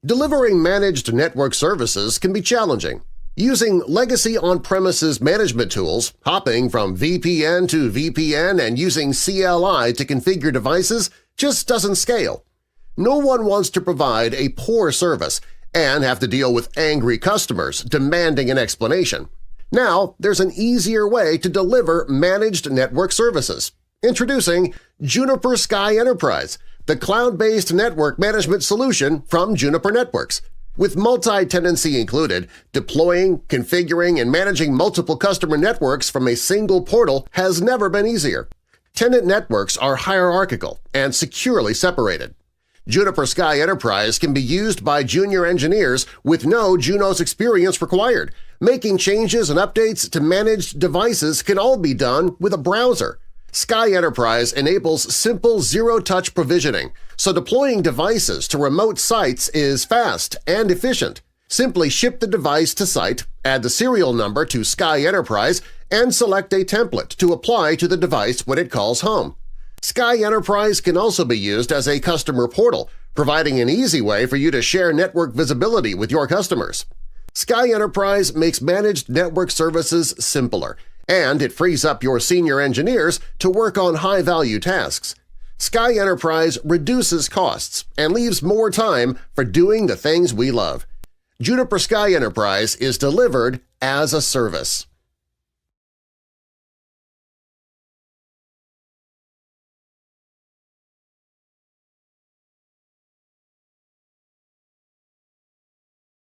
Delivering managed network services can be challenging. Using legacy on-premises management tools, hopping from VPN to VPN and using CLI to configure devices just doesn't scale. No one wants to provide a poor service and have to deal with angry customers demanding an explanation. Now, there's an easier way to deliver managed network services. Introducing Juniper Sky Enterprise, the cloud-based network management solution from Juniper Networks. With multi-tenancy included, deploying, configuring, and managing multiple customer networks from a single portal has never been easier. Tenant networks are hierarchical and securely separated. Juniper Sky Enterprise can be used by junior engineers with no Junos experience required. Making changes and updates to managed devices can all be done with a browser. Sky Enterprise enables simple zero-touch provisioning, so deploying devices to remote sites is fast and efficient. Simply ship the device to site, add the serial number to Sky Enterprise, and select a template to apply to the device when it calls home. Sky Enterprise can also be used as a customer portal, providing an easy way for you to share network visibility with your customers. Sky Enterprise makes managed network services simpler, and it frees up your senior engineers to work on high-value tasks. Sky Enterprise reduces costs and leaves more time for doing the things we love. Juniper Sky Enterprise is delivered as a service.